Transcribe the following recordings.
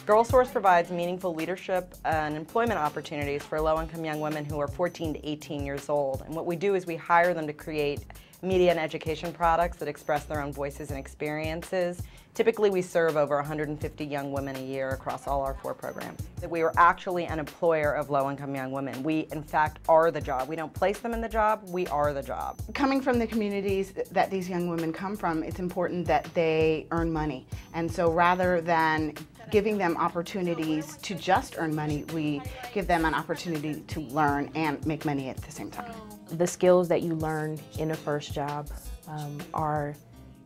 GirlSource provides meaningful leadership and employment opportunities for low-income young women who are 14 to 18 years old. And what we do is we hire them to create media and education products that express their own voices and experiences. Typically, we serve over 150 young women a year across all our 4 programs. We are actually an employer of low-income young women. We, in fact, are the job. We don't place them in the job, we are the job. Coming from the communities that these young women come from, it's important that they earn money. And so rather than giving them opportunities to just earn money, we give them an opportunity to learn and make money at the same time. The skills that you learn in a first job are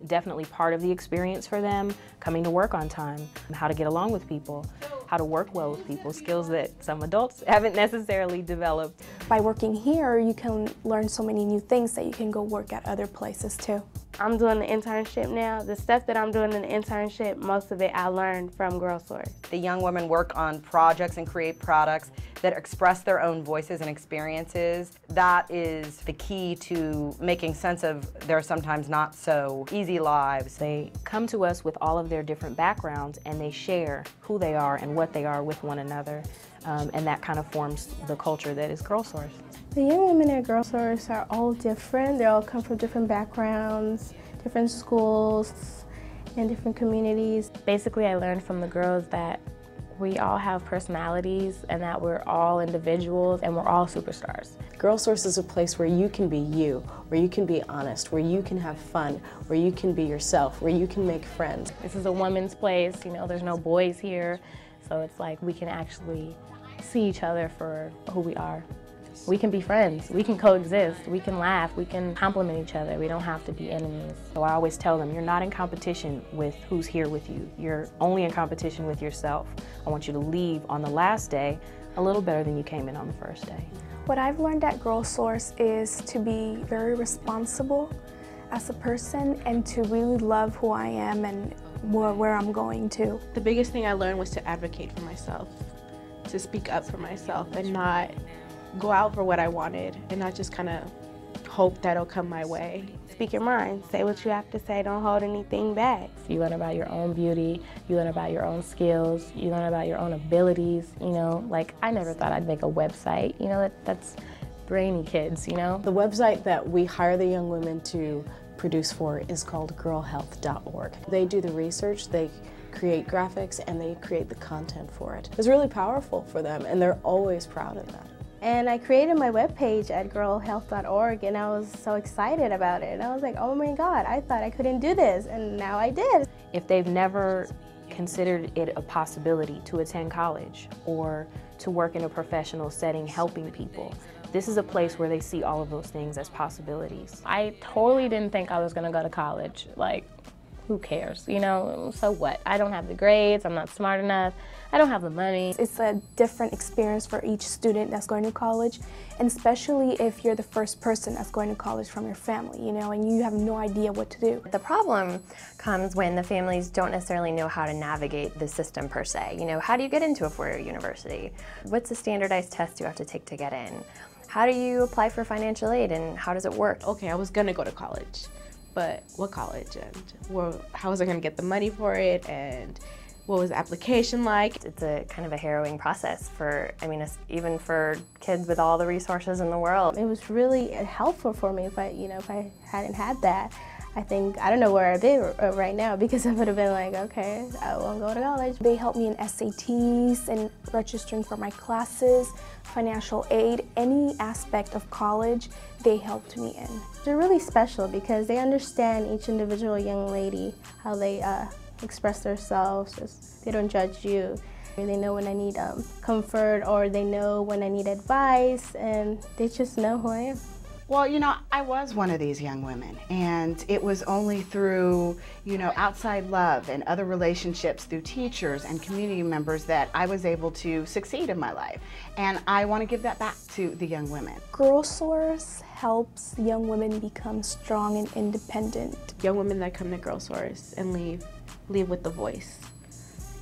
definitely part of the experience for them. Coming to work on time, how to get along with people, how to work well with people, skills that some adults haven't necessarily developed. By working here, you can learn so many new things that you can go work at other places too. I'm doing the internship now. The stuff that I'm doing in the internship, most of it I learned from GirlSource. The young women work on projects and create products that express their own voices and experiences. That is the key to making sense of their sometimes not so easy lives. They come to us with all of their different backgrounds and they share who they are and what they are with one another. And that kind of forms the culture that is GirlSource. The young women at GirlSource are all different. They all come from different backgrounds, different schools, and different communities. Basically, I learned from the girls that we all have personalities and that we're all individuals and we're all superstars. GirlSource is a place where you can be you, where you can be honest, where you can have fun, where you can be yourself, where you can make friends. This is a woman's place, you know, there's no boys here, so it's like we can actually see each other for who we are. We can be friends, we can coexist, we can laugh, we can compliment each other, we don't have to be enemies. So I always tell them, you're not in competition with who's here with you, you're only in competition with yourself. I want you to leave on the last day a little better than you came in on the first day. What I've learned at GirlSource is to be very responsible as a person and to really love who I am and where I'm going to. The biggest thing I learned was to advocate for myself, to speak up for myself and not go out for what I wanted and not just kind of hope that'll come my way. Speak your mind, say what you have to say, don't hold anything back. You learn about your own beauty, you learn about your own skills, you learn about your own abilities, you know, like I never thought I'd make a website, you know, that's brainy kids, you know. The website that we hire the young women to produce for is called girlhealth.org. They do the research, they create graphics, and they create the content for it. It's really powerful for them, and they're always proud of that. And I created my webpage at girlhealth.org and I was so excited about it. And I was like, oh my God, I thought I couldn't do this, and now I did. If they've never considered it a possibility to attend college or to work in a professional setting helping people, this is a place where they see all of those things as possibilities. I totally didn't think I was gonna go to college. Like, who cares, you know, so what? I don't have the grades, I'm not smart enough, I don't have the money. It's a different experience for each student that's going to college, and especially if you're the first person that's going to college from your family, you know, and you have no idea what to do. The problem comes when the families don't necessarily know how to navigate the system per se. You know, how do you get into a four-year university? What's the standardized test you have to take to get in? How do you apply for financial aid and how does it work? Okay, I was gonna go to college, but what college, and how was I gonna get the money for it, and what was the application like? It's a kind of a harrowing process for, I mean, even for kids with all the resources in the world. It was really helpful for me if I hadn't had that. I don't know where I'd be right now because I would have been like, okay, I won't go to college. They helped me in SATs and registering for my classes, financial aid, any aspect of college, they helped me in. They're really special because they understand each individual young lady, how they express themselves. They don't judge you. They know when I need comfort, or they know when I need advice, and they just know who I am. Well, you know, I was one of these young women, and it was only through, you know, outside love and other relationships through teachers and community members that I was able to succeed in my life. And I want to give that back to the young women. GirlSource helps young women become strong and independent. Young women that come to GirlSource and leave with the voice.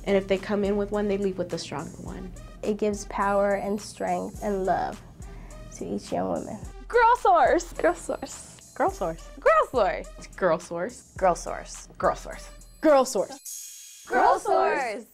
And if they come in with one, they leave with the stronger one. It gives power and strength and love to each young woman. GirlSource! GirlSource. GirlSource. GirlSource. GirlSource. GirlSource. GirlSource. GirlSource. GirlSource.